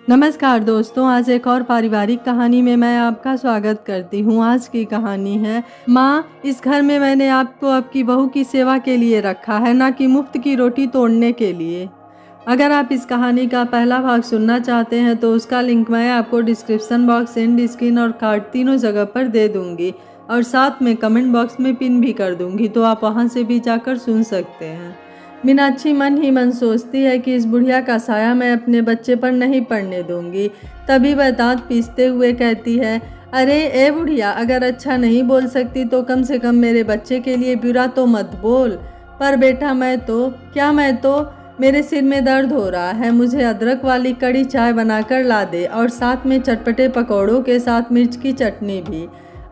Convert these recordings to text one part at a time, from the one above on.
नमस्कार दोस्तों, आज एक और पारिवारिक कहानी में मैं आपका स्वागत करती हूँ। आज की कहानी है माँ, इस घर में मैंने आपको आपकी बहू की सेवा के लिए रखा है, ना कि मुफ्त की रोटी तोड़ने के लिए। अगर आप इस कहानी का पहला भाग सुनना चाहते हैं तो उसका लिंक मैं आपको डिस्क्रिप्शन बॉक्स, एंड स्क्रीन और कार्ड तीनों जगह पर दे दूँगी और साथ में कमेंट बॉक्स में पिन भी कर दूँगी, तो आप वहाँ से भी जाकर सुन सकते हैं। मीनाक्षी मन ही मन सोचती है कि इस बुढ़िया का साया मैं अपने बच्चे पर नहीं पड़ने दूंगी। तभी वह दांत पीसते हुए कहती है, अरे ए बुढ़िया, अगर अच्छा नहीं बोल सकती तो कम से कम मेरे बच्चे के लिए बुरा तो मत बोल। पर बेटा मैं तो मेरे सिर में दर्द हो रहा है, मुझे अदरक वाली कड़ी चाय बनाकर ला दे और साथ में चटपटे पकौड़ों के साथ मिर्च की चटनी भी।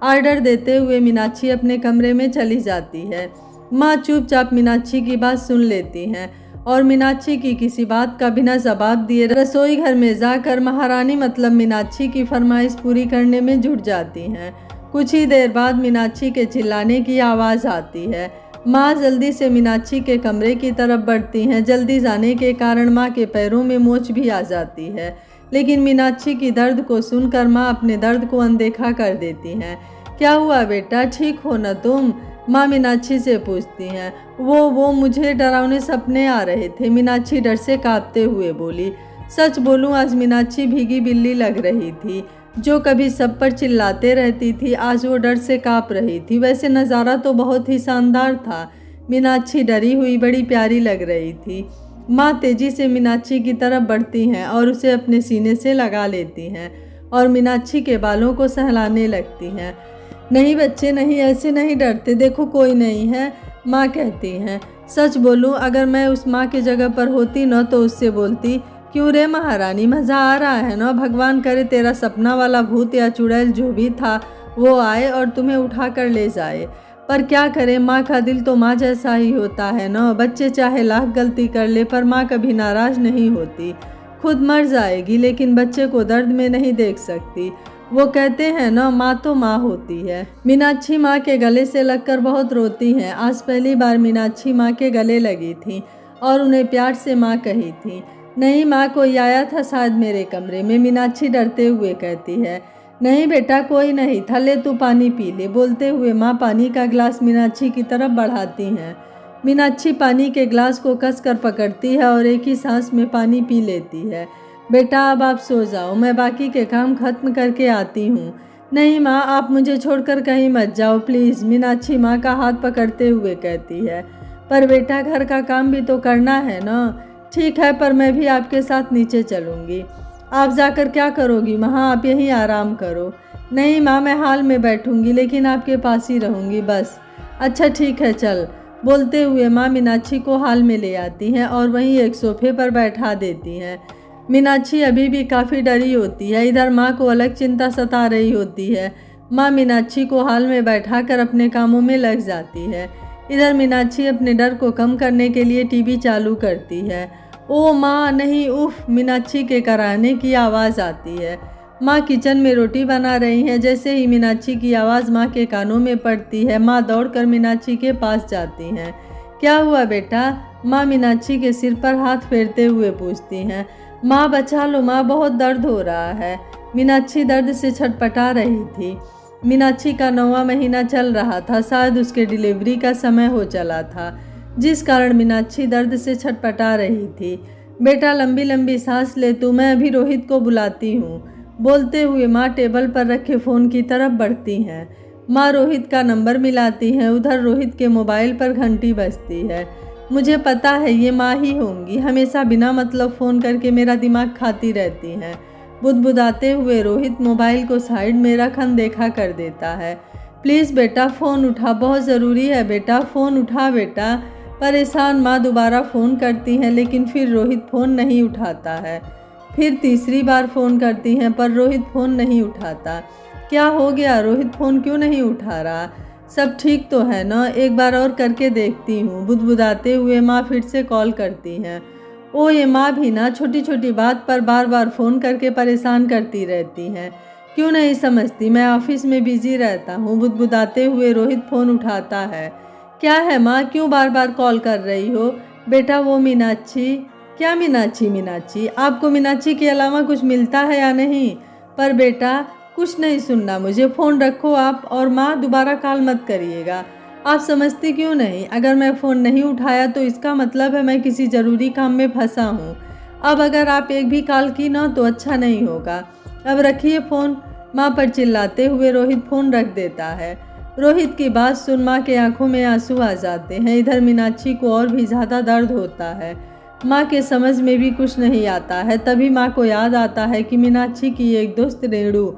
ऑर्डर देते हुए मीनाक्षी अपने कमरे में चली जाती है। माँ चुपचाप मीनाक्षी की बात सुन लेती हैं और मीनाक्षी की किसी बात का बिना जवाब दिए रसोई घर में जाकर महारानी मतलब मीनाक्षी की फरमाइश पूरी करने में जुट जाती हैं। कुछ ही देर बाद मीनाक्षी के चिल्लाने की आवाज़ आती है। माँ जल्दी से मीनाक्षी के कमरे की तरफ बढ़ती हैं। जल्दी जाने के कारण माँ के पैरों में मोच भी आ जाती है, लेकिन मीनाक्षी की दर्द को सुनकर माँ अपने दर्द को अनदेखा कर देती हैं। क्या हुआ बेटा, ठीक हो न तुम? माँ मीनाक्षी से पूछती हैं। वो मुझे डरावने सपने आ रहे थे, मीनाक्षी डर से कांपते हुए बोली। सच बोलूं, आज मीनाक्षी भीगी बिल्ली लग रही थी। जो कभी सब पर चिल्लाते रहती थी, आज वो डर से कांप रही थी। वैसे नज़ारा तो बहुत ही शानदार था। मीनाक्षी डरी हुई बड़ी प्यारी लग रही थी। माँ तेजी से मीनाक्षी की तरफ बढ़ती हैं और उसे अपने सीने से लगा लेती हैं और मीनाक्षी के बालों को सहलाने लगती हैं। नहीं बच्चे नहीं, ऐसे नहीं डरते, देखो कोई नहीं है, माँ कहती हैं। सच बोलूं, अगर मैं उस माँ की जगह पर होती न तो उससे बोलती, क्यों रे महारानी, मज़ा आ रहा है ना? भगवान करे तेरा सपना वाला भूत या चुड़ैल जो भी था वो आए और तुम्हें उठा कर ले जाए। पर क्या करें, माँ का दिल तो माँ जैसा ही होता है ना। बच्चे चाहे लाख गलती कर ले पर माँ कभी नाराज़ नहीं होती। खुद मर जाएगी लेकिन बच्चे को दर्द में नहीं देख सकती। वो कहते हैं ना, माँ तो माँ होती है। मीनाक्षी माँ के गले से लगकर बहुत रोती हैं। आज पहली बार मीनाक्षी माँ के गले लगी थी और उन्हें प्यार से माँ कही थी। नहीं माँ, कोई आया था शायद मेरे कमरे में, मीनाक्षी डरते हुए कहती है। नहीं बेटा, कोई नहीं था, ले तू पानी पी ले। बोलते हुए माँ पानी का गिलास मीनाक्षी की तरफ बढ़ाती हैं। मीनाक्षी पानी के गिलास को कसकर पकड़ती है और एक ही सांस में पानी पी लेती है। बेटा अब आप सो जाओ, मैं बाकी के काम खत्म करके आती हूँ। नहीं माँ, आप मुझे छोड़कर कहीं मत जाओ प्लीज़, मीनाक्षी माँ का हाथ पकड़ते हुए कहती है। पर बेटा, घर का काम भी तो करना है ना। ठीक है, पर मैं भी आपके साथ नीचे चलूँगी। आप जाकर क्या करोगी माँ? आप यहीं आराम करो। नहीं माँ, मैं हाल में बैठूँगी लेकिन आपके पास ही रहूँगी बस। अच्छा ठीक है, चल। बोलते हुए माँ मीनाक्षी को हाल में ले आती हैं और वहीं एक सोफे पर बैठा देती हैं। मीनाक्षी अभी भी काफ़ी डरी होती है। इधर माँ को अलग चिंता सता रही होती है। माँ मीनाक्षी को हाल में बैठाकर अपने कामों में लग जाती है। इधर मीनाक्षी अपने डर को कम करने के लिए टीवी चालू करती है। ओ माँ नहीं, उफ, मीनाक्षी के कराहने की आवाज़ आती है। माँ किचन में रोटी बना रही हैं। जैसे ही मीनाक्षी की आवाज़ माँ के कानों में पड़ती है, माँ दौड़कर मीनाक्षी के पास जाती हैं। क्या हुआ बेटा? माँ मीनाक्षी के सिर पर हाथ फेरते हुए पूछती हैं। माँ बचा लो माँ, बहुत दर्द हो रहा है। मीनाक्षी दर्द से छटपटा रही थी। मीनाक्षी का 9वां महीना चल रहा था, शायद उसके डिलीवरी का समय हो चला था, जिस कारण मीनाक्षी दर्द से छटपटा रही थी। बेटा लंबी लंबी सांस ले तू, मैं अभी रोहित को बुलाती हूँ। बोलते हुए माँ टेबल पर रखे फ़ोन की तरफ बढ़ती हैं। माँ रोहित का नंबर मिलाती हैं। उधर रोहित के मोबाइल पर घंटी बजती है। मुझे पता है ये माँ ही होंगी, हमेशा बिना मतलब फ़ोन करके मेरा दिमाग खाती रहती हैं। बुदबुदाते हुए रोहित मोबाइल को साइड में रख अनदेखा कर देता है। प्लीज़ बेटा फ़ोन उठा, बहुत ज़रूरी है बेटा, फ़ोन उठा बेटा। परेशान माँ दोबारा फ़ोन करती हैं लेकिन फिर रोहित फ़ोन नहीं उठाता है। फिर तीसरी बार फ़ोन करती हैं पर रोहित फ़ोन नहीं उठाता। क्या हो गया, रोहित फ़ोन क्यों नहीं उठा रहा? सब ठीक तो है ना? एक बार और करके देखती हूँ। बुदबुदाते हुए माँ फिर से कॉल करती हैं। ओ ये माँ भी ना छोटी छोटी बात पर बार बार फ़ोन करके परेशान करती रहती हैं। क्यों नहीं समझती, मैं ऑफिस में बिजी रहता हूँ। बुदबुदाते हुए रोहित फ़ोन उठाता है। क्या है माँ, क्यों बार बार कॉल कर रही हो? बेटा वो मीनाक्षी। क्या मीनाक्षी मीनाक्षी, आपको मीनाक्षी के अलावा कुछ मिलता है या नहीं? पर बेटा कुछ नहीं सुनना मुझे, फ़ोन रखो आप, और माँ दोबारा कॉल मत करिएगा। आप समझती क्यों नहीं? अगर मैं फ़ोन नहीं उठाया तो इसका मतलब है मैं किसी ज़रूरी काम में फंसा हूँ। अब अगर आप एक भी कॉल की ना तो अच्छा नहीं होगा। अब रखिए फ़ोन। माँ पर चिल्लाते हुए रोहित फ़ोन रख देता है। रोहित की बात सुन माँ के आंखों में आंसू आ जाते हैं। इधर मीनाक्षी को और भी ज़्यादा दर्द होता है। माँ के समझ में भी कुछ नहीं आता है। तभी माँ को याद आता है कि मीनाक्षी की एक दोस्त रेणु,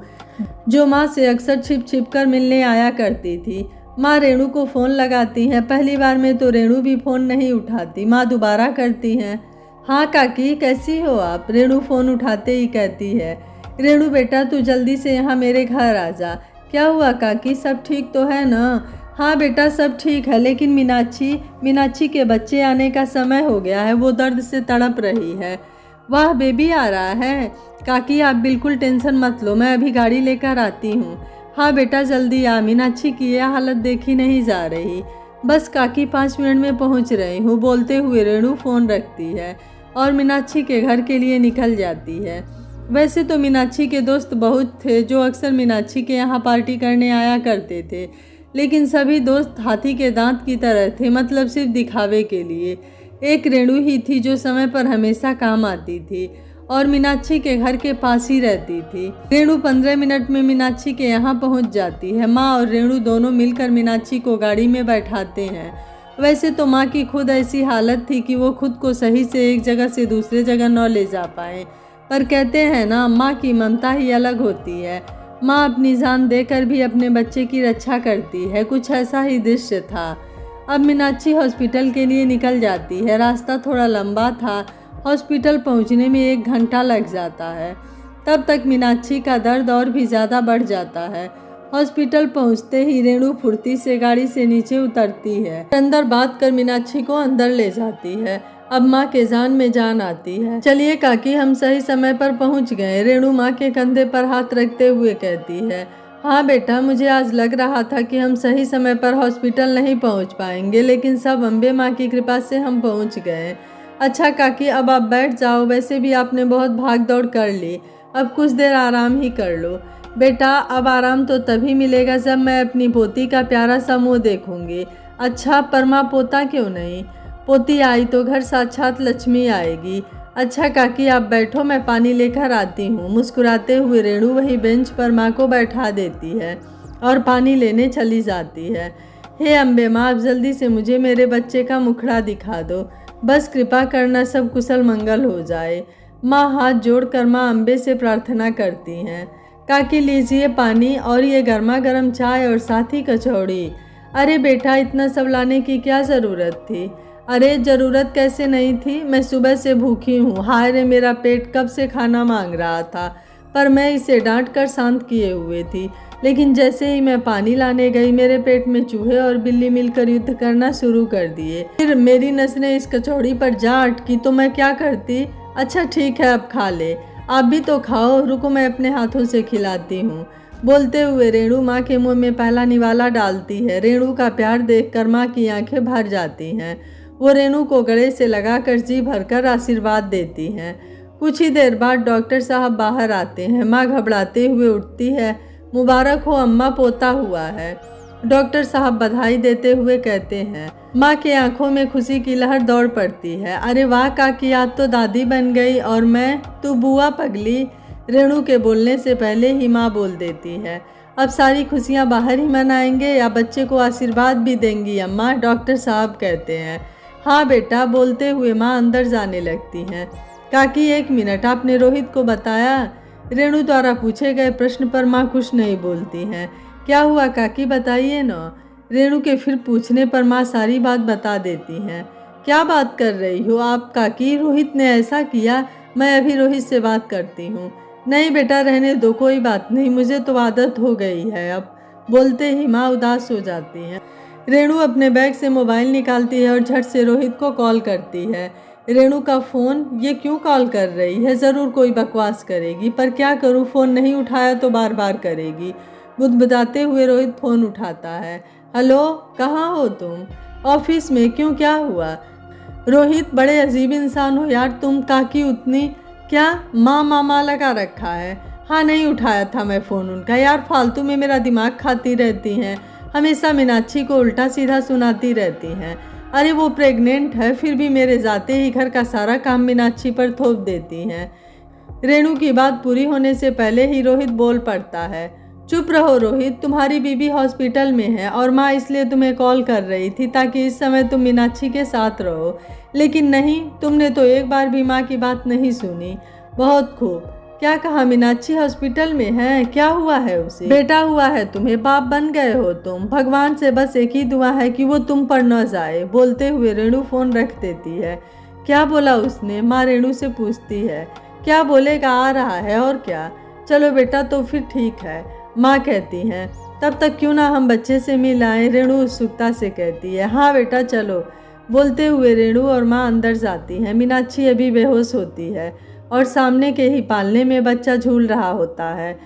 जो माँ से अक्सर छिप छिप कर मिलने आया करती थी। माँ रेणु को फ़ोन लगाती हैं। पहली बार में तो रेणु भी फ़ोन नहीं उठाती। माँ दोबारा करती हैं। हाँ काकी, कैसी हो आप? रेणु फ़ोन उठाते ही कहती है, रेणु बेटा तू जल्दी से यहाँ मेरे घर आ जा। क्या हुआ काकी, सब ठीक तो है ना? हाँ बेटा सब ठीक है, लेकिन मीनाक्षी के बच्चे आने का समय हो गया है, वो दर्द से तड़प रही है। वाह बेबी आ रहा है? काकी आप बिल्कुल टेंशन मत लो, मैं अभी गाड़ी लेकर आती हूँ। हाँ बेटा जल्दी आ, मीनाक्षी की यह हालत देखी नहीं जा रही। बस काकी 5 मिनट में पहुँच रही हूँ, बोलते हुए रेणु फ़ोन रखती है और मीनाक्षी के घर के लिए निकल जाती है। वैसे तो मीनाक्षी के दोस्त बहुत थे जो अक्सर मीनाक्षी के यहाँ पार्टी करने आया करते थे, लेकिन सभी दोस्त हाथी के दांत की तरह थे, मतलब सिर्फ दिखावे के लिए। एक रेणु ही थी जो समय पर हमेशा काम आती थी और मीनाक्षी के घर के पास ही रहती थी। रेणु 15 मिनट में मीनाक्षी के यहाँ पहुँच जाती है। माँ और रेणु दोनों मिलकर मीनाक्षी को गाड़ी में बैठाते हैं। वैसे तो माँ की खुद ऐसी हालत थी कि वो खुद को सही से एक जगह से दूसरे जगह न ले जा पाए, पर कहते हैं ना, माँ की ममता ही अलग होती है। माँ अपनी जान देकर भी अपने बच्चे की रक्षा करती है। कुछ ऐसा ही दृश्य था। अब मीनाक्षी हॉस्पिटल के लिए निकल जाती है। रास्ता थोड़ा लंबा था, हॉस्पिटल पहुंचने में 1 घंटा लग जाता है। तब तक मीनाक्षी का दर्द और भी ज़्यादा बढ़ जाता है। हॉस्पिटल पहुंचते ही रेणु फुर्ती से गाड़ी से नीचे उतरती है, अंदर बात कर मीनाक्षी को अंदर ले जाती है। अब माँ के जान में जान आती है। चलिए काकी हम सही समय पर पहुंच गए, रेणु माँ के कंधे पर हाथ रखते हुए कहती है। हाँ बेटा, मुझे आज लग रहा था कि हम सही समय पर हॉस्पिटल नहीं पहुंच पाएंगे, लेकिन सब अम्बे माँ की कृपा से हम पहुंच गए। अच्छा काकी अब आप बैठ जाओ, वैसे भी आपने बहुत भाग दौड़ कर ली, अब कुछ देर आराम ही कर लो। बेटा अब आराम तो तभी मिलेगा जब मैं अपनी पोती का प्यारा सा मुँह देखूंगी। अच्छा पर माँ पोता क्यों नहीं? पोती आई तो घर साक्षात लक्ष्मी आएगी। अच्छा काकी आप बैठो, मैं पानी लेकर आती हूँ। मुस्कुराते हुए रेणु वही बेंच पर माँ को बैठा देती है और पानी लेने चली जाती है। हे अम्बे माँ, आप जल्दी से मुझे मेरे बच्चे का मुखड़ा दिखा दो, बस कृपा करना सब कुशल मंगल हो जाए। माँ हाथ जोड़कर माँ अम्बे से प्रार्थना करती हैं। काकी लीजिए पानी और ये गर्मा गर्म चाय और साथ ही कचौड़ी। अरे बेटा इतना सब लाने की क्या ज़रूरत थी? अरे ज़रूरत कैसे नहीं थी, मैं सुबह से भूखी हूँ। हाय रे, मेरा पेट कब से खाना मांग रहा था, पर मैं इसे डांट कर शांत किए हुए थी। लेकिन जैसे ही मैं पानी लाने गई, मेरे पेट में चूहे और बिल्ली मिलकर युद्ध करना शुरू कर दिए। फिर मेरी नज़रें इस कचौड़ी पर जा अटकी तो मैं क्या करती? अच्छा ठीक है अब खा ले, आप भी तो खाओ, रुको मैं अपने हाथों से खिलाती हूँ। बोलते हुए रेणु माँ के मुँह में पहला निवाला डालती है। रेणु का प्यार देखकर माँ की आंखें भर जाती हैं। वो रेणु को गले से लगाकर जी भरकर आशीर्वाद देती हैं। कुछ ही देर बाद डॉक्टर साहब बाहर आते हैं। माँ घबराते हुए उठती है। मुबारक हो अम्मा, पोता हुआ है। डॉक्टर साहब बधाई देते हुए कहते हैं। माँ के आंखों में खुशी की लहर दौड़ पड़ती है। अरे वाह काकी, आज तो दादी बन गई और मैं तू बुआ पगली। रेणु के बोलने से पहले ही माँ बोल देती है। अब सारी खुशियाँ बाहर ही मनाएंगे या बच्चे को आशीर्वाद भी देंगी अम्मा? डॉक्टर साहब कहते हैं। हाँ बेटा, बोलते हुए माँ अंदर जाने लगती हैं। काकी 1 मिनट, आपने रोहित को बताया? रेणु द्वारा पूछे गए प्रश्न पर माँ कुछ नहीं बोलती हैं। क्या हुआ काकी, बताइए ना। रेणु के फिर पूछने पर माँ सारी बात बता देती हैं। क्या बात कर रही हो आप काकी? रोहित ने ऐसा किया? मैं अभी रोहित से बात करती हूँ। नहीं बेटा रहने दो, कोई बात नहीं, मुझे तो आदत हो गई है अब। बोलते ही माँ उदास हो जाती हैं। रेणु अपने बैग से मोबाइल निकालती है और झट से रोहित को कॉल करती है। रेणु का फ़ोन, ये क्यों कॉल कर रही है? ज़रूर कोई बकवास करेगी, पर क्या करूँ, फ़ोन नहीं उठाया तो बार बार करेगी। बुदबुदाते हुए रोहित फ़ोन उठाता है। हेलो, कहाँ हो तुम? ऑफिस में। क्यों, क्या हुआ? रोहित, बड़े अजीब इंसान हो यार तुम। काकी उतनी क्या माँ मामा लगा रखा है। हाँ, नहीं उठाया था मैं फ़ोन उनका यार, फालतू में मेरा दिमाग खाती रहती हैं, हमेशा मीनाक्षी को उल्टा सीधा सुनाती रहती हैं। अरे वो प्रेग्नेंट है, फिर भी मेरे जाते ही घर का सारा काम मीनाक्षी पर थोप देती हैं। रेणु की बात पूरी होने से पहले ही रोहित बोल पड़ता है। चुप रहो रोहित, तुम्हारी बीबी हॉस्पिटल में है और माँ इसलिए तुम्हें कॉल कर रही थी ताकि इस समय तुम मीनाक्षी के साथ रहो, लेकिन नहीं, तुमने तो एक बार भी माँ की बात नहीं सुनी। बहुत खूब, क्या कहा? मीनाक्षी हॉस्पिटल में है? क्या हुआ है उसे? बेटा हुआ है तुम्हें, बाप बन गए हो तुम। भगवान से बस एक ही दुआ है कि वो तुम पर न जाए। बोलते हुए रेणु फोन रख देती है। क्या बोला उसने? माँ रेणु से पूछती है। क्या बोलेगा, आ रहा है और क्या। चलो बेटा तो फिर ठीक है, माँ कहती हैं। तब तक क्यों ना हम बच्चे से मिल आए, रेणु उत्सुकता से कहती है। हाँ बेटा चलो। बोलते हुए रेणु और माँ अंदर जाती हैं। मीनाक्षी अभी बेहोश होती है और सामने के ही पालने में बच्चा झूल रहा होता है।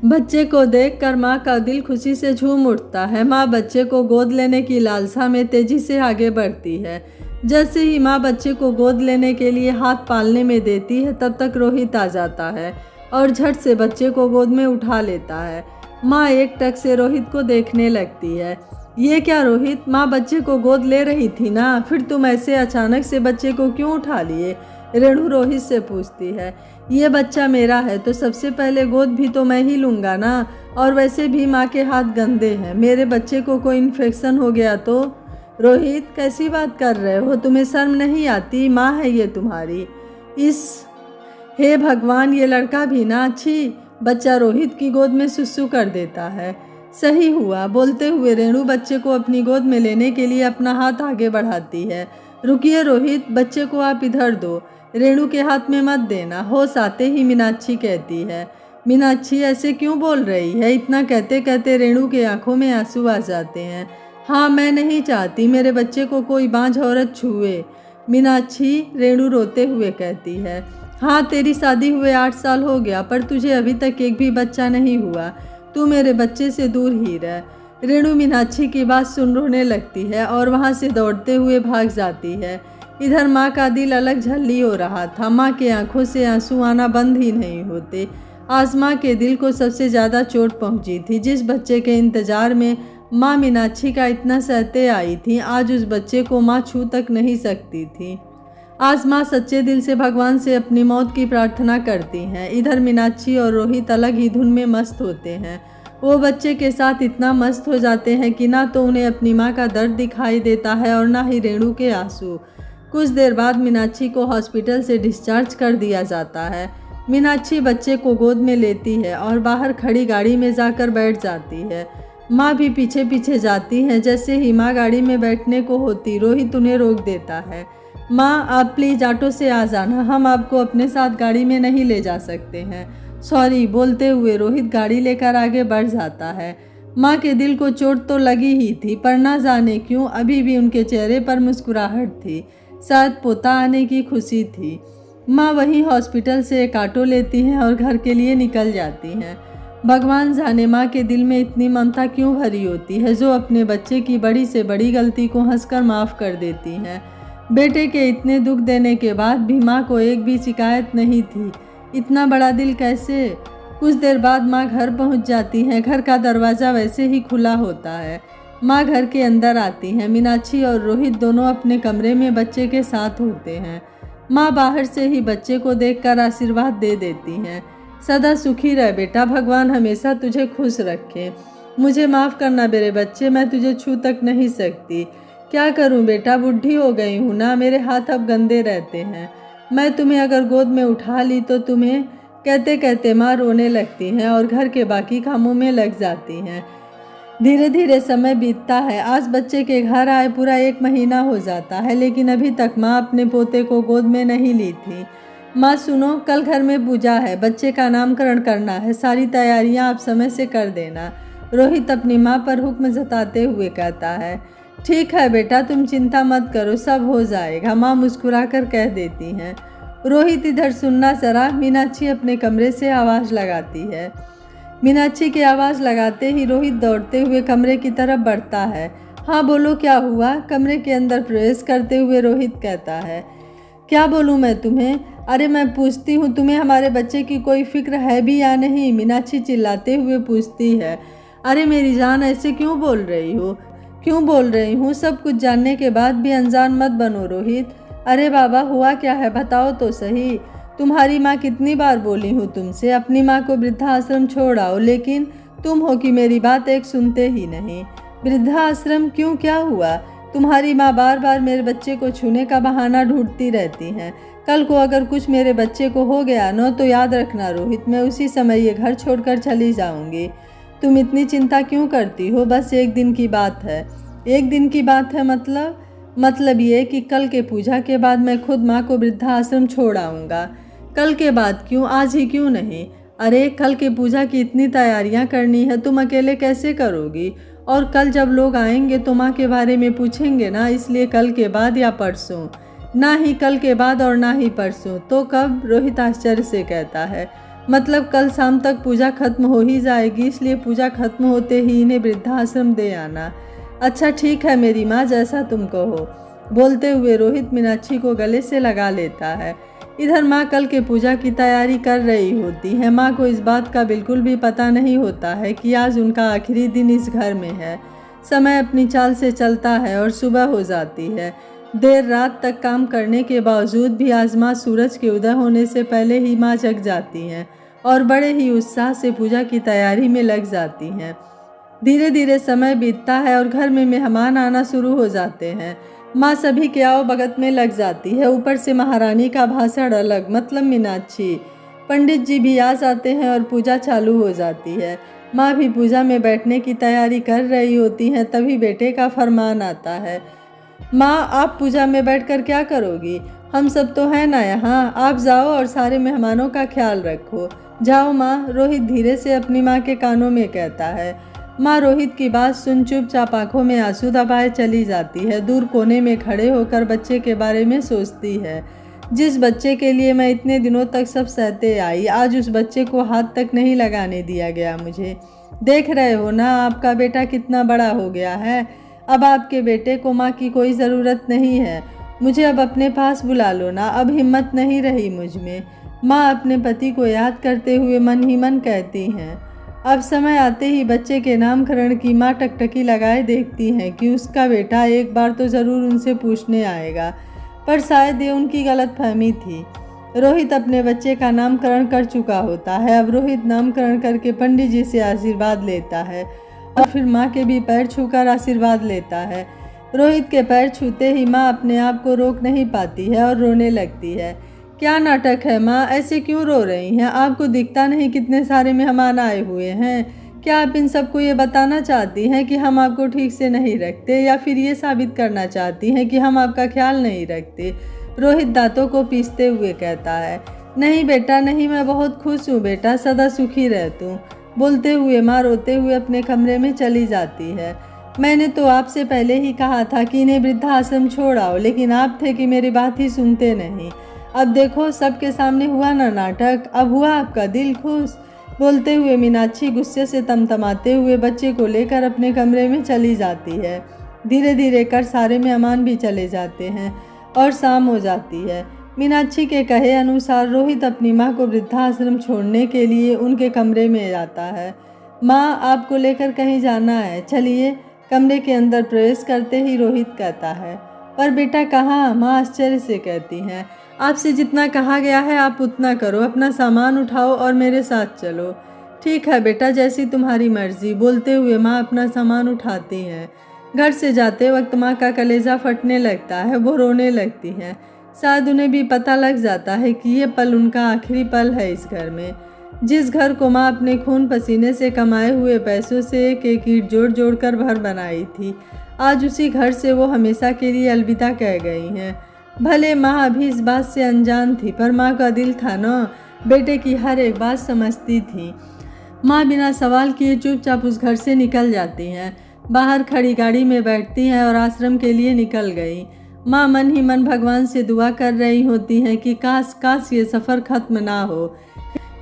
बच्चे को देखकर माँ का दिल खुशी से झूम उठता है। माँ बच्चे को गोद लेने की लालसा में तेजी से आगे बढ़ती है। जैसे ही माँ बच्चे को गोद लेने के लिए हाथ पालने में देती है, तब तक रोहित आ जाता है और झट से बच्चे को गोद में उठा लेता है। माँ एक टक से रोहित को देखने लगती है। ये क्या रोहित, माँ बच्चे को गोद ले रही थी ना, फिर तुम ऐसे अचानक से बच्चे को क्यों उठा लिए? रेणु रोहित से पूछती है। ये बच्चा मेरा है तो सबसे पहले गोद भी तो मैं ही लूँगा ना, और वैसे भी माँ के हाथ गंदे हैं, मेरे बच्चे को कोई इन्फेक्शन हो गया तो? रोहित, कैसी बात कर रहे हो? तुम्हें शर्म नहीं आती? माँ है ये तुम्हारी। हे भगवान, ये लड़का भी ना। अच्छी। बच्चा रोहित की गोद में सुसु कर देता है। सही हुआ। बोलते हुए रेणु बच्चे को अपनी गोद में लेने के लिए अपना हाथ आगे बढ़ाती है। रुकिए रोहित, बच्चे को आप इधर दो, रेणु के हाथ में मत देना। होश आते ही मीनाक्षी कहती है। मीनाक्षी ऐसे क्यों बोल रही है? इतना कहते कहते रेणु के आंखों में आंसू आ जाते हैं। हाँ, मैं नहीं चाहती मेरे बच्चे को कोई बांझ औरत छुए। मीनाक्षी, रेणु रोते हुए कहती है। हाँ, तेरी शादी हुए 8 साल हो गया, पर तुझे अभी तक एक भी बच्चा नहीं हुआ। तू मेरे बच्चे से दूर ही रह। रेणु मीनाक्षी की बात सुन रोने लगती है और वहाँ से दौड़ते हुए भाग जाती है। इधर माँ का दिल अलग झल्ली हो रहा था। माँ के आंखों से आंसू आना बंद ही नहीं होते। आज माँ के दिल को सबसे ज़्यादा चोट पहुँची थी। जिस बच्चे के इंतज़ार में माँ मीनाक्षी का इतना सहते आई थी, आज उस बच्चे को माँ छू तक नहीं सकती थी। आज माँ सच्चे दिल से भगवान से अपनी मौत की प्रार्थना करती हैं। इधर मीनाक्षी और रोहित अलग ही धुन में मस्त होते हैं। वो बच्चे के साथ इतना मस्त हो जाते हैं कि ना तो उन्हें अपनी माँ का दर्द दिखाई देता है और ना ही रेणु के आंसू। कुछ देर बाद मीनाक्षी को हॉस्पिटल से डिस्चार्ज कर दिया जाता है। मीनाक्षी बच्चे को गोद में लेती है और बाहर खड़ी गाड़ी में जाकर बैठ जाती है। माँ भी पीछे पीछे जाती हैं। जैसे ही माँ गाड़ी में बैठने को होती, रोहित उन्हें रोक देता है। माँ, आप प्लीज़ ऑटो से आ जाना, हम आपको अपने साथ गाड़ी में नहीं ले जा सकते हैं। सॉरी। बोलते हुए रोहित गाड़ी लेकर आगे बढ़ जाता है। माँ के दिल को चोट तो लगी ही थी, पर ना जाने क्यों अभी भी उनके चेहरे पर मुस्कुराहट थी। शायद पोता आने की खुशी थी। माँ वहीं हॉस्पिटल से एक ऑटो लेती हैं और घर के लिए निकल जाती हैं। भगवान जाने माँ के दिल में इतनी ममता क्यों भरी होती है, जो अपने बच्चे की बड़ी से बड़ी गलती को हंसकर माफ़ कर देती हैं। बेटे के इतने दुख देने के बाद भी माँ को एक भी शिकायत नहीं थी। इतना बड़ा दिल कैसे? कुछ देर बाद माँ घर पहुँच जाती हैं। घर का दरवाज़ा वैसे ही खुला होता है। माँ घर के अंदर आती हैं। मीनाक्षी और रोहित दोनों अपने कमरे में बच्चे के साथ होते हैं। माँ बाहर से ही बच्चे को देखकर आशीर्वाद दे देती हैं। सदा सुखी रह बेटा, भगवान हमेशा तुझे खुश रखे। मुझे माफ़ करना मेरे बच्चे, मैं तुझे छू तक नहीं सकती। क्या करूं बेटा, बूढ़ी हो गई हूं ना, मेरे हाथ अब गंदे रहते हैं। मैं तुम्हें अगर गोद में उठा ली तो तुम्हें, कहते कहते माँ रोने लगती हैं और घर के बाकी कामों में लग जाती हैं। धीरे धीरे समय बीतता है। आज बच्चे के घर आए पूरा 1 महीना हो जाता है, लेकिन अभी तक माँ अपने पोते को गोद में नहीं ली थी। माँ सुनो, कल घर में पूजा है, बच्चे का नामकरण करना है, सारी तैयारियाँ आप समय से कर देना। रोहित अपनी माँ पर हुक्म जताते हुए कहता है। ठीक है बेटा, तुम चिंता मत करो, सब हो जाएगा, माँ मुस्कुराकर कह देती हैं। रोहित इधर सुनना जरा। मीनाक्षी अपने कमरे से आवाज़ लगाती है। मीनाक्षी की आवाज़ लगाते ही रोहित दौड़ते हुए कमरे की तरफ बढ़ता है। हाँ बोलो क्या हुआ? कमरे के अंदर प्रवेश करते हुए रोहित कहता है। क्या बोलूँ मैं तुम्हें? अरे मैं पूछती हूँ तुम्हें हमारे बच्चे की कोई फिक्र है भी या नहीं? मीनाक्षी चिल्लाते हुए पूछती है। अरे मेरी जान ऐसे क्यों बोल रही हो? क्यों बोल रही हूँ? सब कुछ जानने के बाद भी अनजान मत बनो रोहित। अरे बाबा हुआ क्या है बताओ तो सही। तुम्हारी माँ कितनी बार बोली हूँ तुमसे अपनी माँ को वृद्धाश्रम छोड़ आओ, लेकिन तुम हो कि मेरी बात एक सुनते ही नहीं। वृद्धाश्रम क्यों, क्या हुआ? तुम्हारी माँ बार बार मेरे बच्चे को छूने का बहाना ढूंढती रहती हैं। कल को अगर कुछ मेरे बच्चे को हो गया न तो याद रखना रोहित, मैं उसी समय ये घर छोड़कर चली जाऊंगी। तुम इतनी चिंता क्यों करती हो? बस एक दिन की बात है। एक दिन की बात है मतलब ये कि कल के पूजा के बाद मैं खुद माँ को वृद्धाश्रम छोड़ आऊँगा। कल के बाद क्यों, आज ही क्यों नहीं? अरे कल के पूजा की इतनी तैयारियाँ करनी है, तुम अकेले कैसे करोगी? और कल जब लोग आएंगे तो माँ के बारे में पूछेंगे ना, इसलिए कल के बाद या परसों। ना ही कल के बाद और ना ही परसों, तो कब? रोहित आश्चर्य से कहता है। मतलब कल शाम तक पूजा खत्म हो ही जाएगी, इसलिए पूजा खत्म होते ही इन्हें वृद्धाश्रम दे आना। अच्छा ठीक है मेरी माँ, जैसा तुम कहो। बोलते हुए रोहित मीनाक्षी को गले से लगा लेता है। इधर माँ कल के पूजा की तैयारी कर रही होती है। माँ को इस बात का बिल्कुल भी पता नहीं होता है कि आज उनका आखिरी दिन इस घर में है। समय अपनी चाल से चलता है और सुबह हो जाती है। देर रात तक काम करने के बावजूद भी आज माँ सूरज के उदय होने से पहले ही माँ जग जाती हैं और बड़े ही उत्साह से पूजा की तैयारी में लग जाती हैं। धीरे धीरे समय बीतता है और घर में मेहमान आना शुरू हो जाते हैं। माँ सभी के आओ भगत में लग जाती है। ऊपर से महारानी का भाषण अलग, मतलब मीनाक्षी। पंडित जी भी आ जाते हैं और पूजा चालू हो जाती है। माँ भी पूजा में बैठने की तैयारी कर रही होती हैं, तभी बेटे का फरमान आता है। माँ आप पूजा में बैठकर क्या करोगी? हम सब तो हैं ना यहाँ, आप जाओ और सारे मेहमानों का ख्याल रखो। जाओ माँ, रोहित धीरे से अपनी माँ के कानों में कहता है। माँ रोहित की बात सुन चुपचाप आंखों में आंसू दबाए चली जाती है। दूर कोने में खड़े होकर बच्चे के बारे में सोचती है। जिस बच्चे के लिए मैं इतने दिनों तक सब सहते आई, आज उस बच्चे को हाथ तक नहीं लगाने दिया गया मुझे। देख रहे हो ना आपका बेटा कितना बड़ा हो गया है। अब आपके बेटे को माँ की कोई ज़रूरत नहीं है। मुझे अब अपने पास बुला लो ना, अब हिम्मत नहीं रही मुझ में। माँ अपने पति को याद करते हुए मन ही मन कहती हैं। अब समय आते ही बच्चे के नामकरण की माँ टकटकी लगाए देखती हैं कि उसका बेटा एक बार तो ज़रूर उनसे पूछने आएगा, पर शायद ये उनकी गलतफहमी थी। रोहित अपने बच्चे का नामकरण कर चुका होता है। अब रोहित नामकरण करके पंडित जी से आशीर्वाद लेता है और फिर माँ के भी पैर छूकर आशीर्वाद लेता है। रोहित के पैर छूते ही माँ अपने आप को रोक नहीं पाती है और रोने लगती है। क्या नाटक है माँ, ऐसे क्यों रो रही हैं? आपको दिखता नहीं कितने सारे मेहमान आए हुए हैं? क्या आप इन सबको ये बताना चाहती हैं कि हम आपको ठीक से नहीं रखते, या फिर ये साबित करना चाहती हैं कि हम आपका ख्याल नहीं रखते? रोहित दांतों को पीसते हुए कहता है। नहीं बेटा नहीं, मैं बहुत खुश हूँ बेटा, सदा सुखी रह तू। बोलते हुए माँ रोते हुए अपने कमरे में चली जाती है। मैंने तो आपसे पहले ही कहा था कि इन्हें वृद्धाश्रम छोड़ आओ, लेकिन आप थे कि मेरी बात ही सुनते नहीं। अब देखो सबके सामने हुआ ना नाटक, अब हुआ आपका दिल खुश। बोलते हुए मीनाक्षी गुस्से से तमतमाते हुए बच्चे को लेकर अपने कमरे में चली जाती है। धीरे धीरे कर सारे मेहमान भी चले जाते हैं और शाम हो जाती है। मीनाक्षी के कहे अनुसार रोहित अपनी माँ को वृद्धाश्रम छोड़ने के लिए उनके कमरे में जाता है। माँ आपको लेकर कहीं जाना है, चलिए। कमरे के अंदर प्रवेश करते ही रोहित कहता है। पर बेटा कहाँ? माँ आश्चर्य से कहती हैं। आपसे जितना कहा गया है आप उतना करो, अपना सामान उठाओ और मेरे साथ चलो। ठीक है बेटा, जैसी तुम्हारी मर्जी। बोलते हुए माँ अपना सामान उठाती हैं। घर से जाते वक्त माँ का कलेजा फटने लगता है, वो रोने लगती हैं। शायद उन्हें भी पता लग जाता है कि ये पल उनका आखिरी पल है इस घर में। जिस घर को माँ अपने खून पसीने से कमाए हुए पैसों से एक एक ईंट जोड़ जोड़ कर भर बनाई थी, आज उसी घर से वो हमेशा के लिए अलविदा कह गई हैं। भले माँ अभी इस बात से अनजान थी, पर माँ का दिल था ना, बेटे की हर एक बात समझती थी। माँ बिना सवाल किए चुपचाप उस घर से निकल जाती हैं। बाहर खड़ी गाड़ी में बैठती हैं और आश्रम के लिए निकल गई। माँ मन ही मन भगवान से दुआ कर रही होती हैं कि काश काश ये सफ़र खत्म ना हो।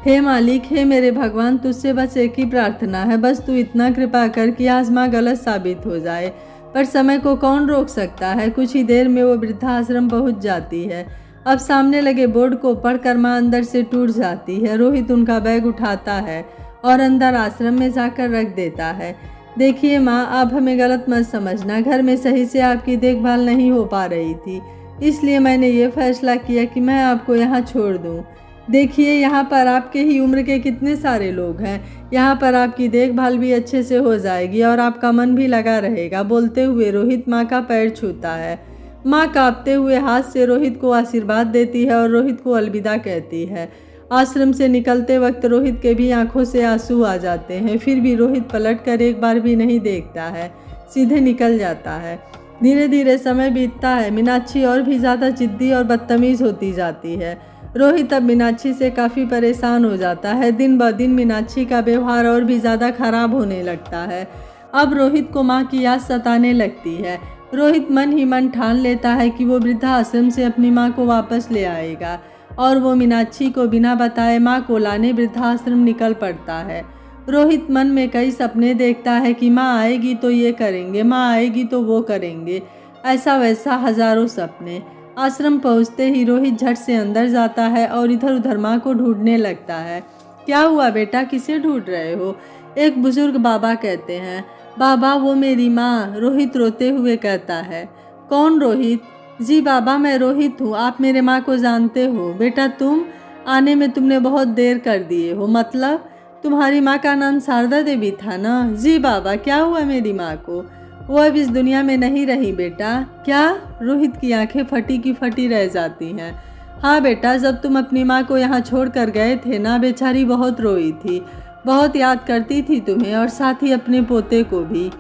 हे मालिक, हे मेरे भगवान, तुझसे बस एक ही प्रार्थना है, बस तू इतना कृपा कर कि आज माँ गलत साबित हो जाए। पर समय को कौन रोक सकता है। कुछ ही देर में वो वृद्धाश्रम पहुंच जाती है। अब सामने लगे बोर्ड को पढ़कर माँ अंदर से टूट जाती है। रोहित उनका बैग उठाता है और अंदर आश्रम में जाकर रख देता है। देखिए माँ, आप हमें गलत मत समझना, घर में सही से आपकी देखभाल नहीं हो पा रही थी, इसलिए मैंने ये फैसला किया कि मैं आपको यहाँ छोड़ दूँ। देखिए यहाँ पर आपके ही उम्र के कितने सारे लोग हैं, यहाँ पर आपकी देखभाल भी अच्छे से हो जाएगी और आपका मन भी लगा रहेगा। बोलते हुए रोहित माँ का पैर छूता है। माँ कांपते हुए हाथ से रोहित को आशीर्वाद देती है और रोहित को अलविदा कहती है। आश्रम से निकलते वक्त रोहित के भी आंखों से आंसू आ जाते हैं, फिर भी रोहित पलटकर एक बार भी नहीं देखता है, सीधे निकल जाता है। धीरे धीरे समय बीतता है। मीनाक्षी और भी ज़्यादा जिद्दी और बदतमीज़ होती जाती है। रोहित अब मीनाक्षी से काफ़ी परेशान हो जाता है। दिन ब दिन मीनाक्षी का व्यवहार और भी ज़्यादा खराब होने लगता है। अब रोहित को माँ की याद सताने लगती है। रोहित मन ही मन ठान लेता है कि वो वृद्धाश्रम से अपनी माँ को वापस ले आएगा और वो मीनाक्षी को बिना बताए माँ को लाने वृद्धाश्रम निकल पड़ता है। रोहित मन में कई सपने देखता है कि माँ आएगी तो ये करेंगे, माँ आएगी तो वो करेंगे, ऐसा वैसा हजारों सपने। आश्रम पहुँचते ही रोहित झट से अंदर जाता है और इधर उधर माँ को ढूंढने लगता है। क्या हुआ बेटा, किसे ढूंढ रहे हो? एक बुजुर्ग बाबा कहते हैं। बाबा, वो मेरी माँ, रोहित रोते हुए कहता है। कौन रोहित? जी बाबा, मैं रोहित हूँ, आप मेरे माँ को जानते हो। बेटा, तुम आने में तुमने बहुत देर कर दिए हो। मतलब तुम्हारी माँ का नाम शारदा देवी था ना? जी बाबा, क्या हुआ मेरी माँ को? वो अब इस दुनिया में नहीं रही बेटा। क्या? रोहित की आंखें फटी की फटी रह जाती हैं। हाँ बेटा, जब तुम अपनी माँ को यहाँ छोड़ कर गए थे ना, बेचारी बहुत रोई थी, बहुत याद करती थी तुम्हें और साथ ही अपने पोते को भी।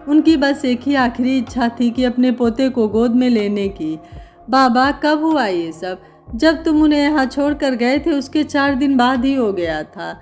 उनकी बस एक ही आखिरी इच्छा थी कि अपने पोते को गोद में लेने की। बाबा, कब हुआ ये सब? जब तुम उन्हें यहाँ छोड़ कर गए थे उसके 4 दिन बाद ही हो गया था।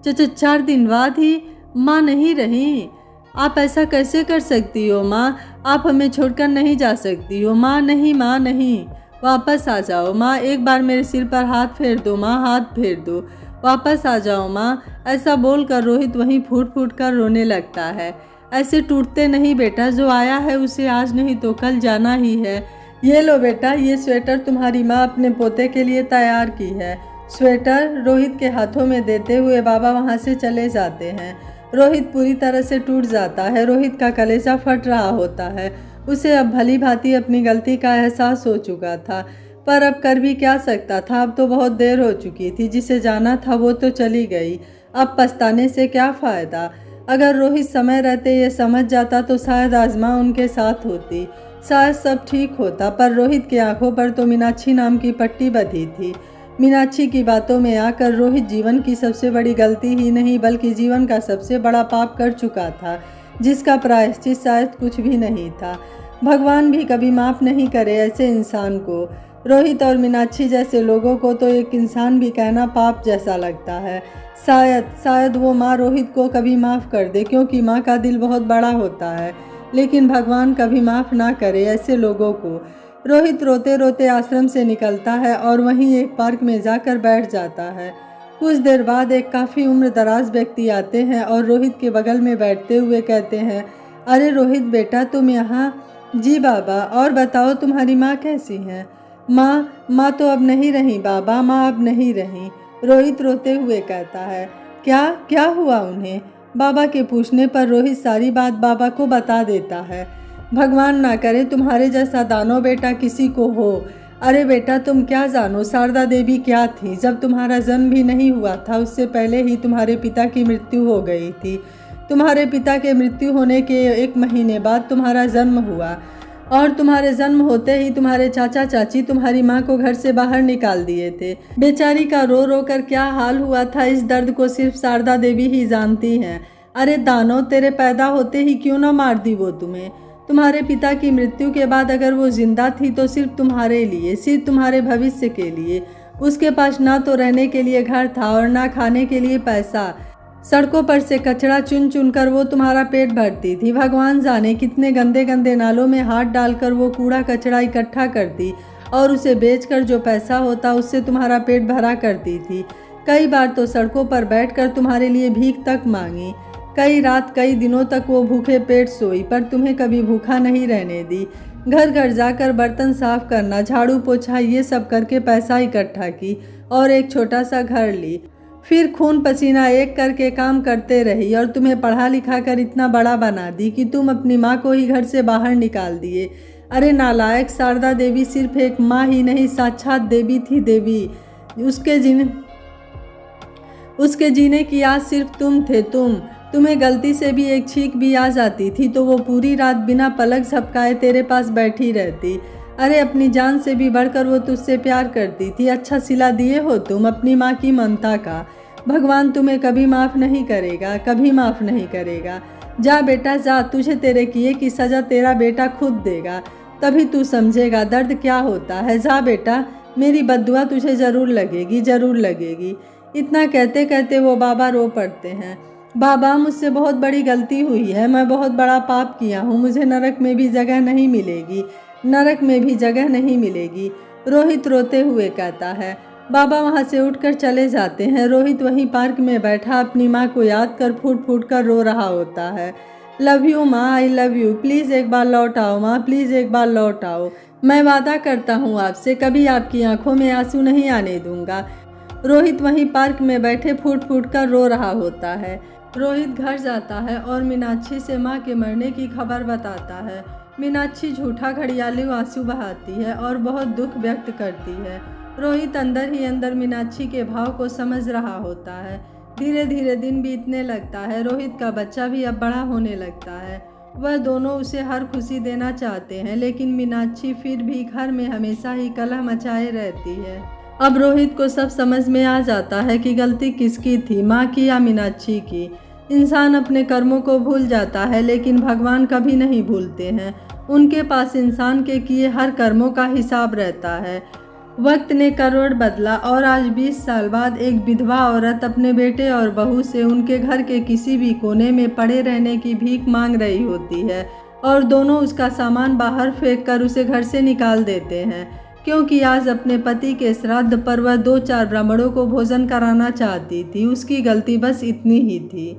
4 दिन बाद ही? माँ नहीं रही? आप ऐसा कैसे कर सकती हो माँ? आप हमें छोड़कर नहीं जा सकती हो। माँ नहीं, माँ नहीं, वापस आ जाओ माँ, एक बार मेरे सिर पर हाथ फेर दो माँ, हाथ फेर दो, वापस आ जाओ माँ। ऐसा बोलकर रोहित वहीं फूट फूट कर रोने लगता है। ऐसे टूटते नहीं बेटा, जो आया है उसे आज नहीं तो कल जाना ही है। ये लो बेटा, ये स्वेटर तुम्हारी माँ अपने पोते के लिए तैयार की है। स्वेटर रोहित के हाथों में देते हुए बाबा वहाँ से चले जाते हैं। रोहित पूरी तरह से टूट जाता है। रोहित का कलेजा फट रहा होता है। उसे अब भली भांति अपनी गलती का एहसास हो चुका था, पर अब कर भी क्या सकता था। अब तो बहुत देर हो चुकी थी। जिसे जाना था वो तो चली गई, अब पछताने से क्या फ़ायदा। अगर रोहित समय रहते ये समझ जाता तो शायद आज माँ उनके साथ होती, शायद सब ठीक होता। पर रोहित की आंखों पर तो मीनाक्षी नाम की पट्टी बंधी थी। मीनाक्षी की बातों में आकर रोहित जीवन की सबसे बड़ी गलती ही नहीं बल्कि जीवन का सबसे बड़ा पाप कर चुका था, जिसका प्रायश्चित शायद कुछ भी नहीं था। भगवान भी कभी माफ़ नहीं करे ऐसे इंसान को। रोहित और मीनाक्षी जैसे लोगों को तो एक इंसान भी कहना पाप जैसा लगता है। शायद वो माँ रोहित को कभी माफ़ कर दे, क्योंकि माँ का दिल बहुत बड़ा होता है, लेकिन भगवान कभी माफ़ ना करे ऐसे लोगों को। रोहित रोते रोते आश्रम से निकलता है और वहीं एक पार्क में जाकर बैठ जाता है। कुछ देर बाद एक काफ़ी उम्र दराज व्यक्ति आते हैं और रोहित के बगल में बैठते हुए कहते हैं, अरे रोहित बेटा, तुम यहाँ? जी बाबा, और बताओ तुम्हारी माँ कैसी हैं? माँ तो अब नहीं रही बाबा, माँ अब नहीं रही। रोहित रोते हुए कहता है। क्या हुआ उन्हें? बाबा के पूछने पर रोहित सारी बात बाबा को बता देता है। भगवान ना करे तुम्हारे जैसा दानो बेटा किसी को हो। अरे बेटा, तुम क्या जानो शारदा देवी क्या थी? जब तुम्हारा जन्म भी नहीं हुआ था उससे पहले ही तुम्हारे पिता की मृत्यु हो गई थी। तुम्हारे पिता के मृत्यु होने के 1 महीने बाद तुम्हारा जन्म हुआ और तुम्हारे जन्म होते ही तुम्हारे चाचा चाची तुम्हारी माँ को घर से बाहर निकाल दिए थे। बेचारी का रो रो कर क्या हाल हुआ था, इस दर्द को सिर्फ शारदा देवी ही जानती हैं। अरे दानो, तेरे पैदा होते ही क्यों ना मार दी वो तुम्हें? तुम्हारे पिता की मृत्यु के बाद अगर वो जिंदा थी तो सिर्फ तुम्हारे लिए, सिर्फ तुम्हारे भविष्य के लिए। उसके पास ना तो रहने के लिए घर था और ना खाने के लिए पैसा। सड़कों पर से कचरा चुन चुन कर वो तुम्हारा पेट भरती थी। भगवान जाने कितने गंदे गंदे नालों में हाथ डालकर वो कूड़ा कचरा इकट्ठा करती और उसे बेचकर जो पैसा होता उससे तुम्हारा पेट भरा करती थी। कई बार तो सड़कों पर बैठकर तुम्हारे लिए भीख तक मांगी। कई रात कई दिनों तक वो भूखे पेट सोई, पर तुम्हें कभी भूखा नहीं रहने दी। घर घर जाकर बर्तन साफ करना, झाड़ू पोछा ये सब करके पैसा इकट्ठा की और एक छोटा सा घर ली। फिर खून पसीना एक करके काम करते रही और तुम्हें पढ़ा लिखा कर इतना बड़ा बना दी कि तुम अपनी माँ को ही घर से बाहर निकाल दिए। अरे नालायक, शारदा देवी सिर्फ एक माँ ही नहीं, साक्षात देवी थी देवी। उसके जीने की आज सिर्फ तुम थे। तुम्हें गलती से भी एक छींक भी आ जाती थी तो वो पूरी रात बिना पलक झपकाए तेरे पास बैठी रहती। अरे अपनी जान से भी बढ़कर वो तुझसे प्यार करती थी। अच्छा सिला दिए हो तुम अपनी माँ की ममता का। भगवान तुम्हें कभी माफ़ नहीं करेगा, कभी माफ़ नहीं करेगा। जा बेटा जा, तुझे तेरे किए की सज़ा तेरा बेटा खुद देगा, तभी तू समझेगा दर्द क्या होता है। जा बेटा, मेरी बद्दुआ तुझे ज़रूर लगेगी, ज़रूर लगेगी। इतना कहते कहते वो बाबा रो पड़ते हैं। बाबा, मुझसे बहुत बड़ी गलती हुई है, मैं बहुत बड़ा पाप किया हूँ, मुझे नरक में भी जगह नहीं मिलेगी, नरक में भी जगह नहीं मिलेगी। रोहित रोते हुए कहता है। बाबा वहाँ से उठकर चले जाते हैं। रोहित वहीं पार्क में बैठा अपनी माँ को याद कर फूट फूट कर रो रहा होता है। लव यू माँ, आई लव यू, प्लीज़ एक बार लौट आओ माँ, प्लीज़ एक बार लौट आओ। मैं वादा करता हूँ आपसे, कभी आपकी आंखों में आंसू नहीं आने दूंगा। रोहित वहीं पार्क में बैठे फूट फूट कर रो रहा होता है। रोहित घर जाता है और मीनाक्षी से माँ के मरने की खबर बताता है। मीनाक्षी झूठा घड़ियालू आंसू बहाती है और बहुत दुख व्यक्त करती है। रोहित अंदर ही अंदर मीनाक्षी के भाव को समझ रहा होता है। धीरे धीरे दिन बीतने लगता है। रोहित का बच्चा भी अब बड़ा होने लगता है। वह दोनों उसे हर खुशी देना चाहते हैं, लेकिन मीनाक्षी फिर भी घर में हमेशा ही कलह मचाए रहती है। अब रोहित को सब समझ में आ जाता है कि गलती किसकी थी, माँ की या मीनाक्षी की। इंसान अपने कर्मों को भूल जाता है, लेकिन भगवान कभी नहीं भूलते हैं। उनके पास इंसान के किए हर कर्मों का हिसाब रहता है। वक्त ने करवट बदला और आज 20 साल बाद एक विधवा औरत अपने बेटे और बहू से उनके घर के किसी भी कोने में पड़े रहने की भीख मांग रही होती है और दोनों उसका सामान बाहर फेंक कर उसे घर से निकाल देते हैं, क्योंकि आज अपने पति के श्राद्ध पर वह 2-4 ब्राह्मणों को भोजन कराना चाहती थी। उसकी गलती बस इतनी ही थी।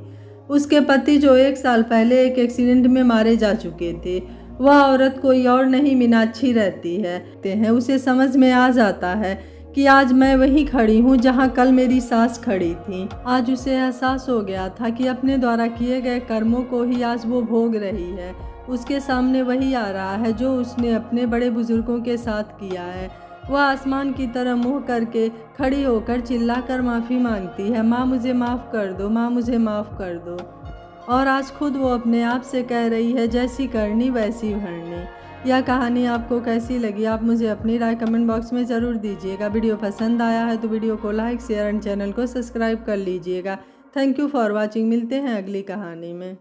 उसके पति जो 1 साल पहले एक एक्सीडेंट में मारे जा चुके थे, वह औरत कोई और नहीं मीनाक्षी रहती है। उसे समझ में आ जाता है कि आज मैं वहीं खड़ी हूँ जहाँ कल मेरी सास खड़ी थी। आज उसे एहसास हो गया था कि अपने द्वारा किए गए कर्मों को ही आज वो भोग रही है। उसके सामने वही आ रहा है जो उसने अपने बड़े बुजुर्गों के साथ किया है। वह आसमान की तरह मुँह करके खड़ी होकर चिल्लाकर माफ़ी मांगती है, माँ मुझे माफ़ कर दो, माँ मुझे माफ़ कर दो। और आज खुद वो अपने आप से कह रही है, जैसी करनी वैसी भरनी। यह कहानी आपको कैसी लगी, आप मुझे अपनी राय कमेंट बॉक्स में ज़रूर दीजिएगा। वीडियो पसंद आया है तो वीडियो को लाइक शेयर एंड चैनल को सब्सक्राइब कर लीजिएगा। Thank you for watching. मिलते हैं अगली कहानी में।